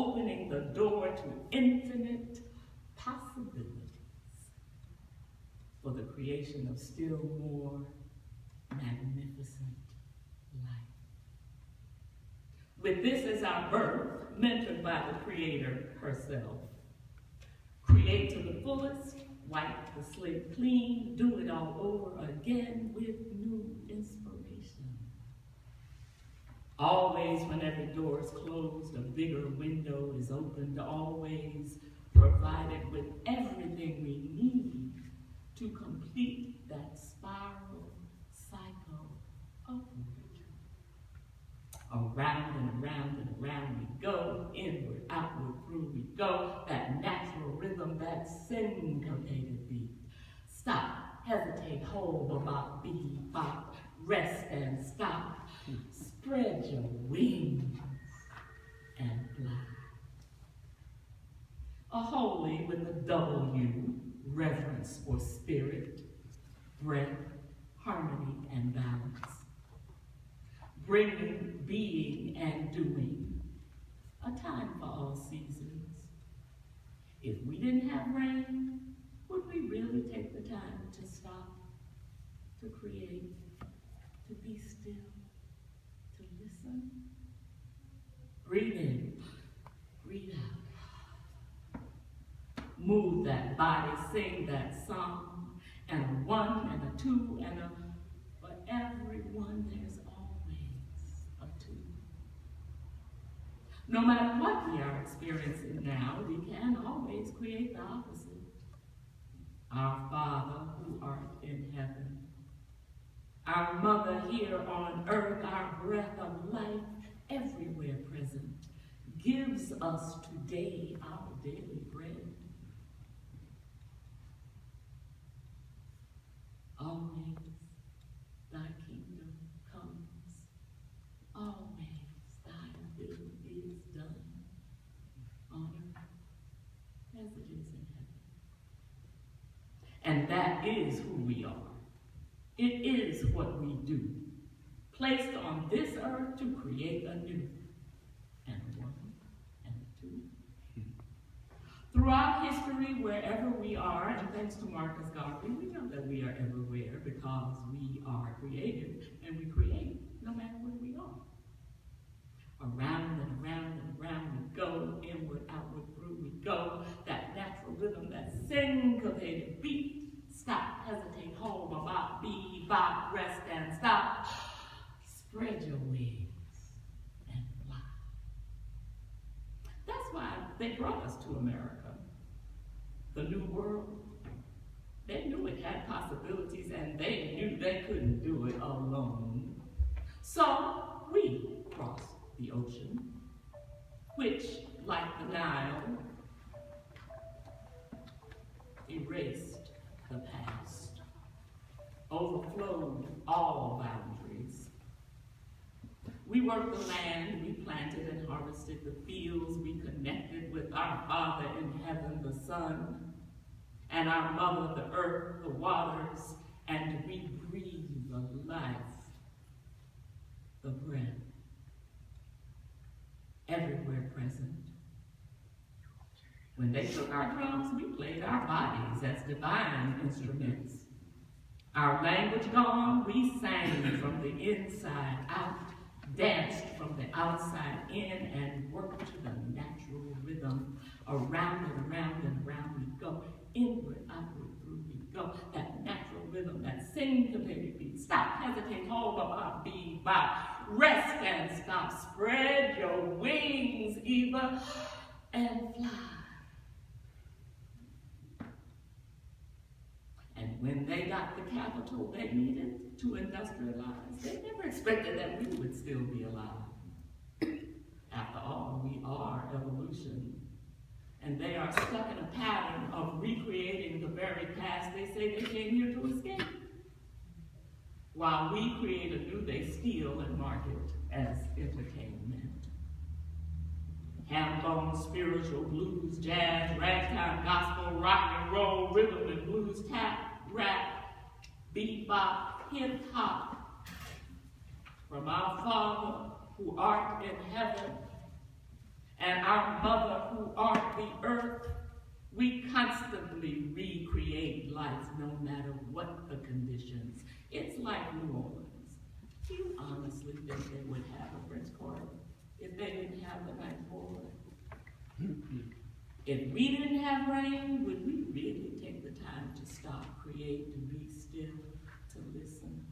opening the door to infinite possibilities for the creation of still more magnificent life. With this as our birth, mentored by the Creator herself, create to the fullest, wipe the slate clean, do it all over again with new inspiration. Always, when every door is closed, a bigger window is opened, always provided with everything we need to complete that spiral cycle upward. Around and around and around we go, inward, outward, through we go, that natural rhythm, that syncopated beat. Stop, hesitate, hold, bop, beat, bop, rest and stop. Spread your wings and fly. A holy with a W, reverence for spirit, breath, harmony, and balance. Bringing, being, and doing, a time for all seasons. If we didn't have rain, would we really take the time to stop, to create, to be still, to listen? Breathe in, breathe out. Move that body, sing that song, and a one, and a two, and a, for everyone there's always a two. No matter what we are experiencing now, we can always create the opposite. Our Father who art in heaven, our Mother here on earth, our breath of life everywhere present, gives us today our daily bread. Always thy kingdom comes, always thy will is done, on earth as it is in heaven. And that is who we are. It is what we do, placed on this earth to create a new, and a one, and a two. Throughout history, wherever we are, and thanks to Marcus Garvey, we know that we are everywhere because we are creative, and we create no matter where we are. Around and around and around we go, inward, outward, through we go, that natural rhythm, that syncopated beat. Stop, hesitate, hold, bop, be, bop, rest and stop. Spread your wings and fly. That's why they brought us to America, the New World. They knew it had possibilities and they knew they couldn't do it alone. So we crossed the ocean, which, like the Nile, erased the past, overflowed all boundaries. We worked the land, we planted and harvested the fields, we connected with our Father in heaven, the Son, and our Mother, the earth, the waters, and we breathe the life, the breath, everywhere present. When they took our drums, we played our bodies as divine instruments. Our language gone, we sang from the inside out, danced from the outside in, and worked to the natural rhythm. Around and around and around we go, inward, outward, through we go. That natural rhythm, that syncopated beat. Stop, hesitate, hold, bop, be, bop. Rest and stop, spread your wings, Eva, and fly. And when they got the capital they needed to industrialize, they never expected that we would still be alive. After all, we are evolution. And they are stuck in a pattern of recreating the very past they say they came here to escape. While we create anew, they steal and market as entertainment. Ham-bone, spiritual, blues, jazz, ragtime, gospel, rock and roll, rhythm and blues, tap, rap, bebop, hip-hop. From our Father who art in heaven, And our Mother who art the earth, we constantly recreate life no matter what the conditions. It's like New Orleans. Do you honestly think they would have a French Quarter if they didn't have the Ninth Ward? If we didn't have rain, would we really take the time to stop, create, to be still, to listen?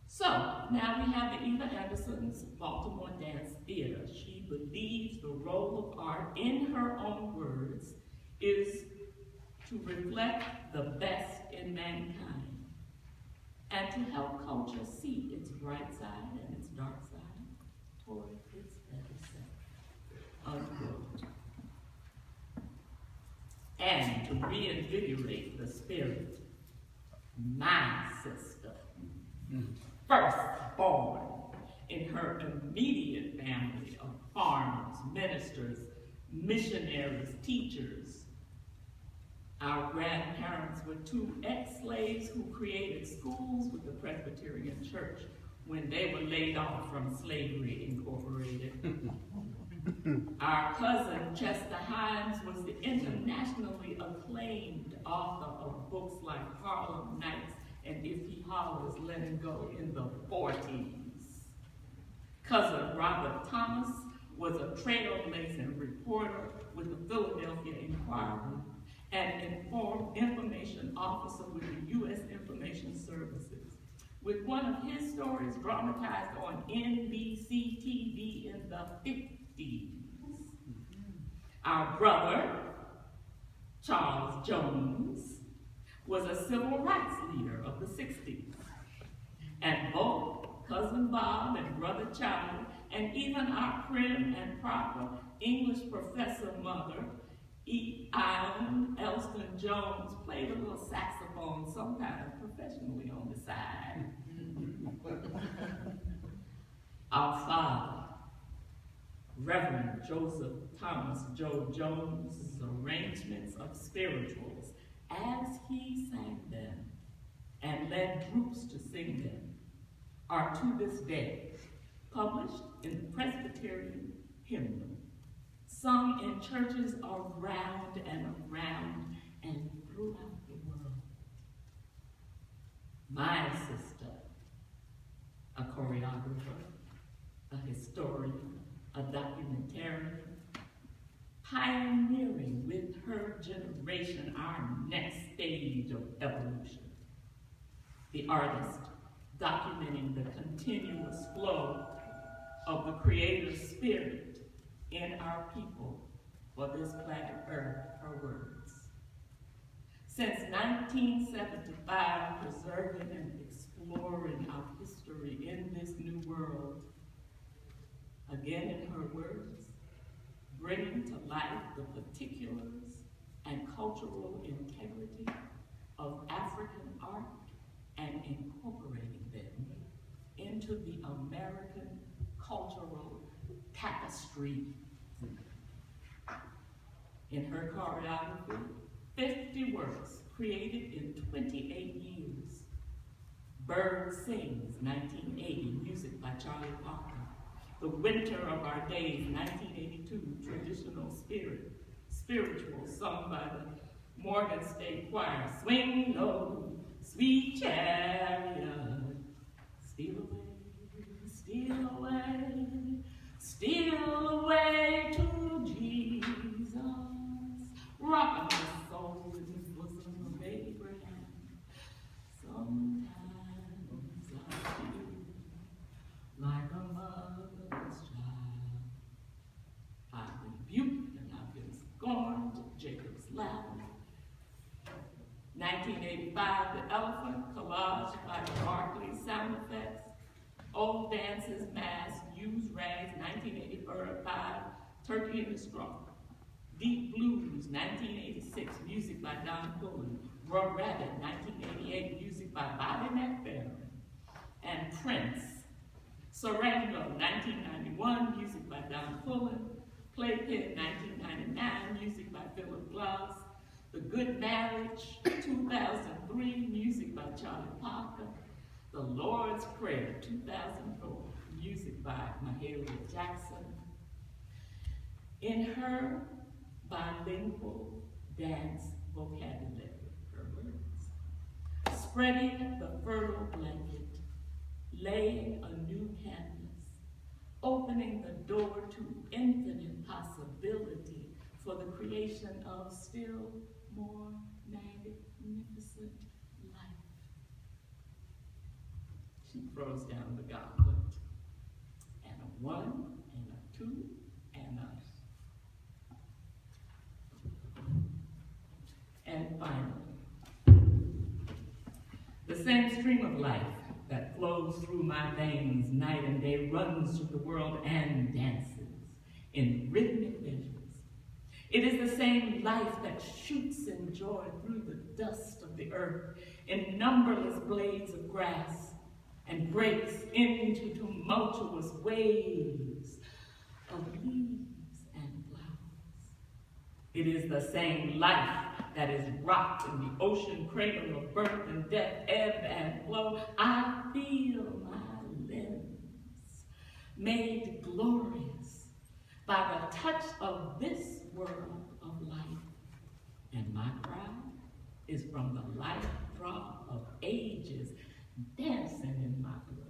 So, now we have the Eva Anderson's Baltimore Dance Theater. She believes the role of art, in her own words, is to reflect the best in mankind and to help culture see its bright side and its dark side toward its better self. Unquote. And to reinvigorate the spirit, my sister, firstborn in her immediate family of farmers, ministers, missionaries, teachers. Our grandparents were two ex-slaves who created schools with the Presbyterian Church when they were laid off from Slavery Incorporated. Our cousin, Chester Himes, was the internationally acclaimed author of books like Harlem Nights and If He Hollers, Let Him Go in the 40s. Cousin Robert Thomas was a trailblazing reporter with the Philadelphia Inquirer and informed information officer with the U.S. Information Services, with one of his stories dramatized on NBC TV in the 50s. Our brother, Charles Jones, was a civil rights leader of the 60s. And both Cousin Bob and Brother Charlie, and even our prim and proper English professor mother, Ione Elston Jones, played a little saxophone, sometimes professionally on the side. Our father, Reverend Joseph Thomas Joe Jones' arrangements of spirituals as he sang them and led groups to sing them are to this day published in the Presbyterian Hymnal, sung in churches around and around and throughout the world. My sister, a choreographer, a historian, a documentarian, pioneering with her generation our next stage of evolution. The artist documenting the continuous flow of the creative spirit in our people for this planet Earth, her words. Since 1975, preserving and exploring our history in this new world, again in her words, bringing to life the particulars and cultural integrity of African art and incorporating them into the American cultural tapestry. In her choreography, 50 works created in 28 years. Bird Sings, 1980, music by Charlie Parker. The Winter of Our Days, 1982, traditional spiritual, sung by the Morgan State Choir. Swing low, sweet chariot, steal away, steal away to Jesus. Rock my soul in his bosom of Abraham. Sometimes I feel like a mother's child. I've been rebuked and I've been scorned, Jacob's ladder. 1985, The Elephant, collage by Barclay Sound Effects. Old Dances, Mask, Used Rags, 1985, Turkey in the Straw. Deep Blues, 1986, music by Don Pullen. Raw Rabbit, 1988, music by Bobby McFerrin. And Prince. Serengo, 1991, music by Don Pullen. Playpen, 1999, music by Philip Glass. The Good Marriage, 2003, music by Charlie Parker. The Lord's Prayer, 2004, music by Mahalia Jackson. In her bilingual dance vocabulary, her words, spreading the fertile blanket, laying a new canvas, opening the door to infinite possibility for the creation of still more magnificent life. She throws down the gauntlet, and a 1, and a 2, and a... And finally, the same stream of life that flows through my veins night and day runs through the world and dances in rhythmic measures. It is the same life that shoots in joy through the dust of the earth in numberless blades of grass and breaks into tumultuous waves of leaves and flowers. It is the same life that is rocked in the ocean cradle of birth and death, ebb and flow. I feel my limbs made glorious by the touch of this world of life. And my cry is from the life throb of ages dancing in my blood.